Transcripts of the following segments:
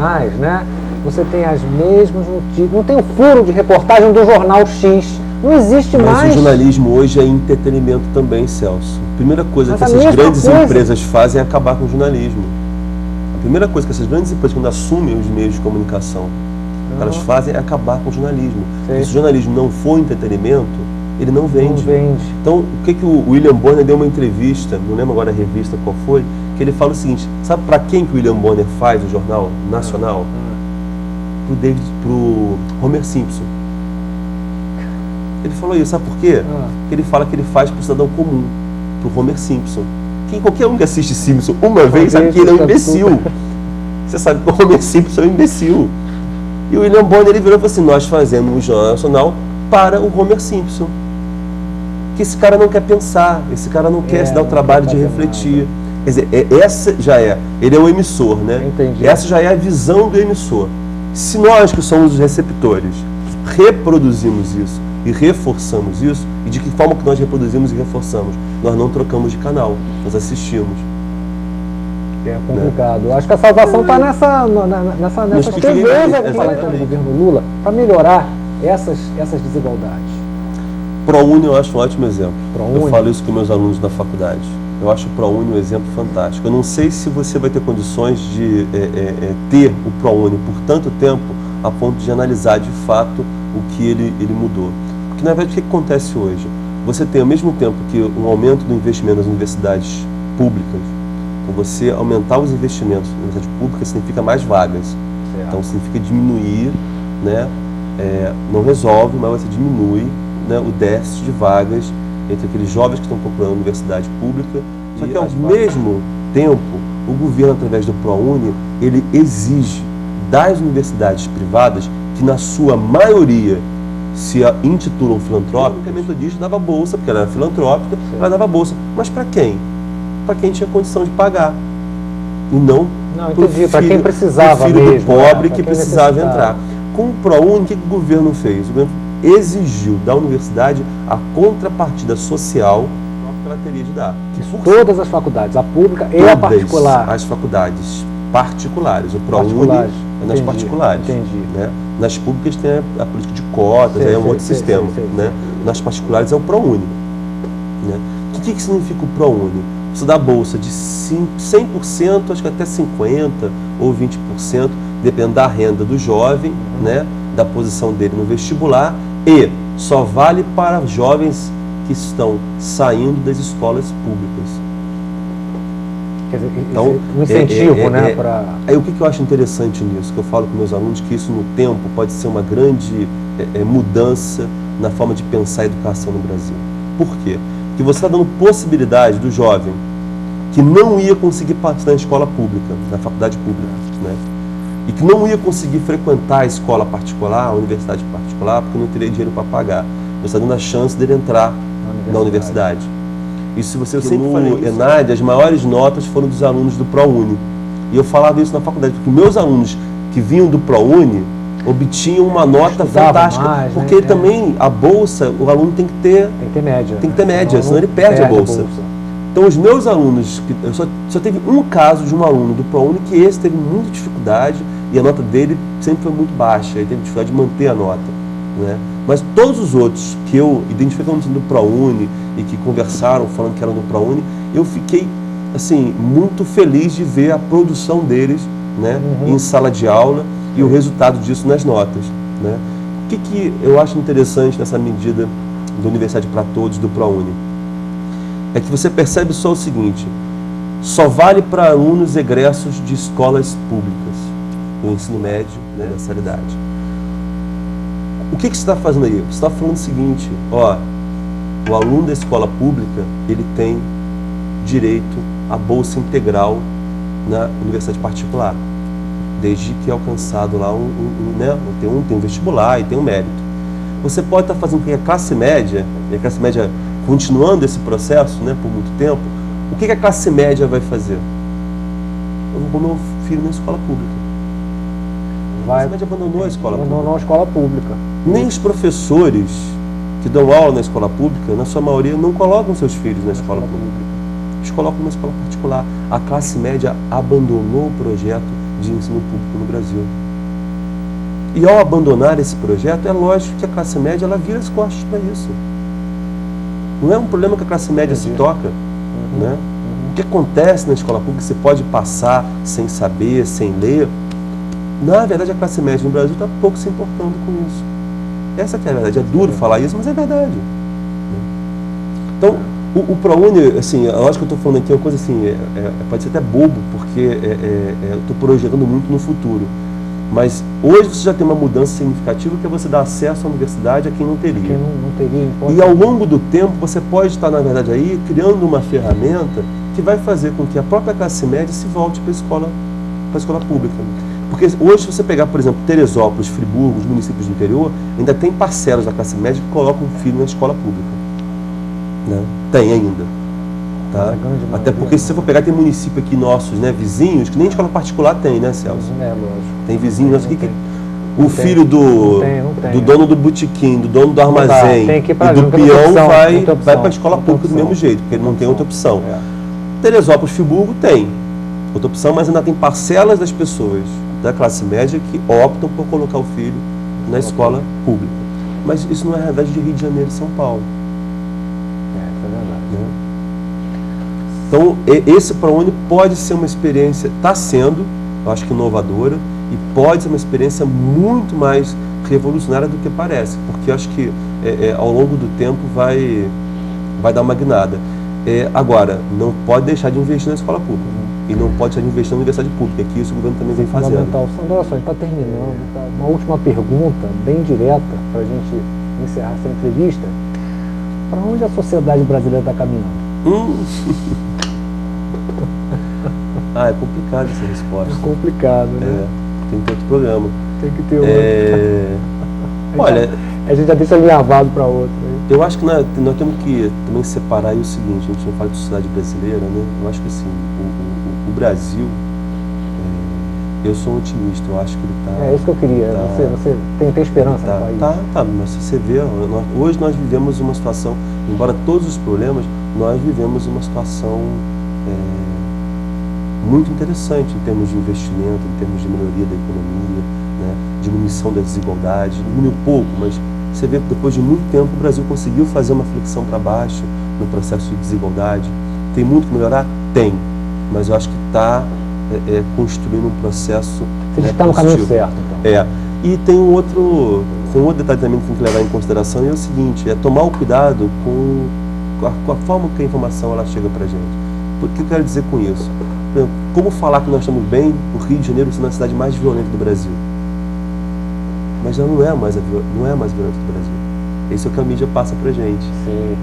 jornais, né? Você tem as mesmas notícias, não tem o furo de reportagem do jornal X, não existe mais. Mas o jornalismo hoje é entretenimento também, Celso. A primeira coisa que essas grandes empresas fazem é acabar com o jornalismo. A primeira coisa que essas grandes empresas, quando assumem os meios de comunicação, elas fazem é acabar com o jornalismo. Se o jornalismo não for entretenimento, ele não vende. Então, o que o William Bonner deu uma entrevista, não lembro agora a revista qual foi, que ele fala o seguinte: sabe para quem que o William Bonner faz o Jornal Nacional? Pro Homer Simpson. Ele falou isso, sabe por quê? Porque ele fala que ele faz pro cidadão comum, pro Homer Simpson. Qualquer um que assiste Simpson uma vez sabe que ele é um imbecil. Você sabe que o Homer Simpson é um imbecil. E o William Bonner, ele virou e falou assim: nós fazemos um Jornal Nacional para o Homer Simpson. Que esse cara não quer pensar, esse cara não quer se dar o trabalho de refletir. Quer dizer, essa já é, ele é o emissor, né? Entendi. Essa já é a visão do emissor. Se nós que somos os receptores reproduzimos isso e reforçamos isso, e de que forma que nós reproduzimos e reforçamos? Nós não trocamos de canal, nós assistimos. É complicado. Né? Acho que a salvação está nessas TVs aqui, então, do governo Lula, para melhorar essas desigualdades. ProUni eu acho um ótimo exemplo. Eu falo isso com meus alunos da faculdade. Eu acho o ProUni um exemplo fantástico. Eu não sei se você vai ter condições de ter o ProUni por tanto tempo a ponto de analisar de fato o que ele mudou. Porque, na verdade, o que acontece hoje? Você tem, ao mesmo tempo que um aumento do investimento nas universidades públicas, então você aumentar os investimentos na universidade pública significa mais vagas. Então significa diminuir, né? Não resolve, mas você diminui, né, o déficit de vagas entre aqueles jovens que estão procurando a universidade pública. Só que, ao mesmo tempo, o governo, através do ProUni, ele exige das universidades privadas, que na sua maioria se intitulam filantrópicas, a Metodista dava bolsa, porque ela era filantrópica, ela dava bolsa. Mas para quem? Para quem tinha condição de pagar. E não para quem precisava filho mesmo, do pobre que precisava entrar. Com o ProUni, o que o governo fez? O governo exigiu da universidade a contrapartida social que ela teria de dar. Todas as faculdades, a pública e a particular. As faculdades particulares. O ProUni é nas particulares. Né? Nas públicas tem a política de cotas, é um outro sistema. Né? Nas particulares é o ProUni. Né? O que significa o ProUni? Você dá bolsa de 100%, acho que até 50% ou 20%, dependendo da renda do jovem, né? Da posição dele no vestibular, e só vale para jovens que estão saindo das escolas públicas. Quer dizer, então, um incentivo, né? Aí o que eu acho interessante nisso, que eu falo com meus alunos, que isso no tempo pode ser uma grande mudança na forma de pensar a educação no Brasil. Por quê? Porque você está dando possibilidade do jovem que não ia conseguir passar na escola pública, na faculdade pública, né? E que não ia conseguir frequentar a escola particular, a universidade particular, porque não teria dinheiro para pagar. Você está dando a chance dele entrar na universidade. E se você sempre falou, ENAD, as maiores notas foram dos alunos do ProUni. E eu falava isso na faculdade, porque meus alunos que vinham do ProUni obtinham uma nota fantástica, mais, porque também a bolsa, o aluno tem que ter média. Tem que ter média, senão ele perde a bolsa. Então, os meus alunos, eu só teve um caso de um aluno do ProUni que esse teve muita dificuldade e a nota dele sempre foi muito baixa, ele teve dificuldade de manter a nota. Né? Mas todos os outros que eu identifiquei como sendo do ProUni e que conversaram falando que eram do ProUni, eu fiquei assim, muito feliz de ver a produção deles, né, em sala de aula e o resultado disso nas notas. Né? O que eu acho interessante nessa medida da Universidade para Todos, do ProUni? É que você percebe só o seguinte: só vale para alunos egressos de escolas públicas, do ensino médio, né, dessa idade. O que você está fazendo aí? Você está falando o seguinte: o aluno da escola pública, ele tem direito à bolsa integral na universidade particular, desde que é alcançado lá tem um vestibular e tem um mérito. Você pode estar fazendo com que a classe média, continuando esse processo, né, por muito tempo, o que a classe média vai fazer? Eu vou pôr meu filho na escola pública. A classe média abandonou a escola pública. Abandonou a escola pública. Nem os professores que dão aula na escola pública, na sua maioria, não colocam seus filhos na escola pública. Eles colocam na escola particular. A classe média abandonou o projeto de ensino público no Brasil. E ao abandonar esse projeto, é lógico que a classe média ela vira as costas para isso. Não é um problema que a classe média se toca. Né? O que acontece na escola pública, você pode passar sem saber, sem ler. Na verdade, a classe média no Brasil está pouco se importando com isso. Essa que é a verdade. É duro falar isso, mas é verdade. Então, o ProUni, assim, eu acho que eu estou falando aqui uma coisa assim, pode ser até bobo, porque eu estou projetando muito no futuro. Mas hoje você já tem uma mudança significativa, que é você dar acesso à universidade a quem não teria. Quem não teria, e ao longo do tempo, você pode estar, na verdade, aí criando uma ferramenta que vai fazer com que a própria classe média se volte para a escola pública. Porque hoje, se você pegar, por exemplo, Teresópolis, Friburgo, os municípios do interior, ainda tem parcelas da classe média que colocam um filho na escola pública. Né? Tem ainda. Tá? Até porque, se você for pegar, tem município aqui nossos, né, vizinhos, que nem escola particular tem, né, Celso? É, lógico. Tem vizinhos nossos aqui que o filho do dono do botequim, do dono do armazém e do peão vai para a escola pública do mesmo jeito, porque ele não tem outra opção. Teresópolis, Friburgo tem outra opção, mas ainda tem parcelas das pessoas da classe média que optam por colocar o filho na escola pública. Mas isso não é a realidade de Rio de Janeiro e São Paulo. Isso é verdade. Né? Então, esse ProUni pode ser uma experiência, está sendo, eu acho que inovadora, e pode ser uma experiência muito mais revolucionária do que parece, porque eu acho que ao longo do tempo vai dar uma guinada. Agora, não pode deixar de investir na escola pública, e não pode deixar de investir na universidade pública, que isso o governo também vem fazendo. Sandro, olha só, a gente está terminando, tá? Uma última pergunta, bem direta, para a gente encerrar essa entrevista. Para onde a sociedade brasileira está caminhando? É complicado essa resposta. É complicado, né? Tem que ter outro programa. Tem que ter outro. Olha, a gente já deixa alinhavado para outro. Eu acho que nós temos que também separar aí o seguinte, a gente não fala de sociedade brasileira, né? Eu acho que assim, o Brasil, eu sou um otimista, eu acho que ele está... É isso que eu queria, você tem esperança no país? Tá, mas se você vê, hoje nós vivemos uma situação, embora todos os problemas, nós vivemos uma situação muito interessante em termos de investimento, em termos de melhoria da economia, né? Diminuição da desigualdade, diminuiu pouco, mas você vê que depois de muito tempo o Brasil conseguiu fazer uma flexão para baixo no processo de desigualdade. Tem muito que melhorar? Tem, mas eu acho que está construindo um processo. Você está no caminho certo, então. E tem um outro detalhe também que tem que levar em consideração, e é o seguinte, tomar o cuidado com a forma que a informação ela chega para a gente. O que eu quero dizer com isso? Como falar que nós estamos bem, o Rio de Janeiro sendo a cidade mais violenta do Brasil? Mas ela não é mais violenta do Brasil. Esse é o que a mídia passa pra gente. Sim.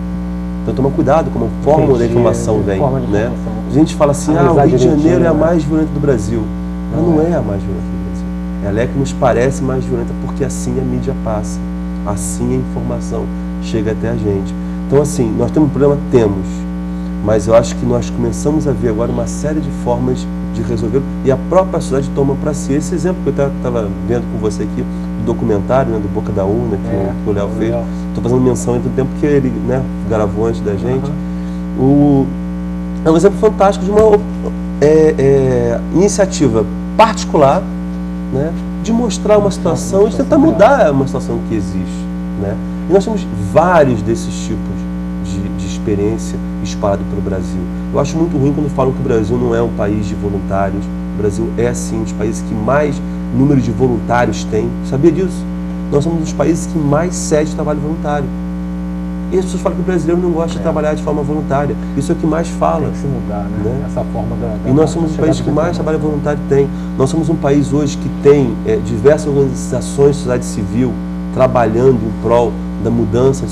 Então toma cuidado como a forma da informação vem. Né? A gente fala assim, o Rio de Janeiro é a mais violenta do Brasil. Ela não é a mais violenta do Brasil. Ela é que nos parece mais violenta porque assim a mídia passa. Assim a informação chega até a gente. Então assim, nós temos um problema? Temos. Mas eu acho que nós começamos a ver agora uma série de formas de resolver, e a própria sociedade toma para si. Esse exemplo que eu estava vendo com você aqui, do documentário, né, do Boca da Urna, que o Léo fez, estou fazendo menção entre o tempo que ele, né, gravou antes da gente. É um exemplo fantástico de uma iniciativa particular, né, de mostrar uma situação, de tentar mudar uma situação que existe. Né? E nós temos vários desses tipos de experiência espalhado pelo Brasil. Eu acho muito ruim quando falam que o Brasil não é um país de voluntários. O Brasil é, sim, um dos países que mais número de voluntários tem. Sabia disso? Nós somos um dos países que mais cede trabalho voluntário. E as pessoas falam que o brasileiro não gosta de trabalhar de forma voluntária. Isso é o que mais fala. Tem que se mudar, né? Essa forma e nós somos um país que mais trabalho voluntário tem. Nós somos um país hoje que tem diversas organizações de sociedade civil trabalhando em prol da mudança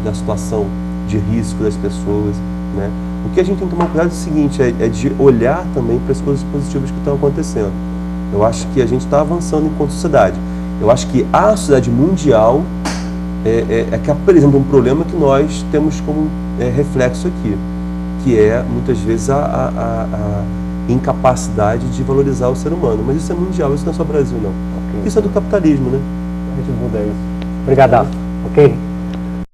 da situação de risco das pessoas. Né? O que a gente tem que tomar cuidado é o seguinte, é de olhar também para as coisas positivas que estão acontecendo. Eu acho que a gente está avançando enquanto sociedade. Eu acho que a sociedade mundial que apresenta um problema que nós temos como reflexo aqui, que é, muitas vezes, a incapacidade de valorizar o ser humano. Mas isso é mundial, isso não é só Brasil, não. Okay. Isso é do capitalismo, né? A gente muda isso. Obrigado. Ok?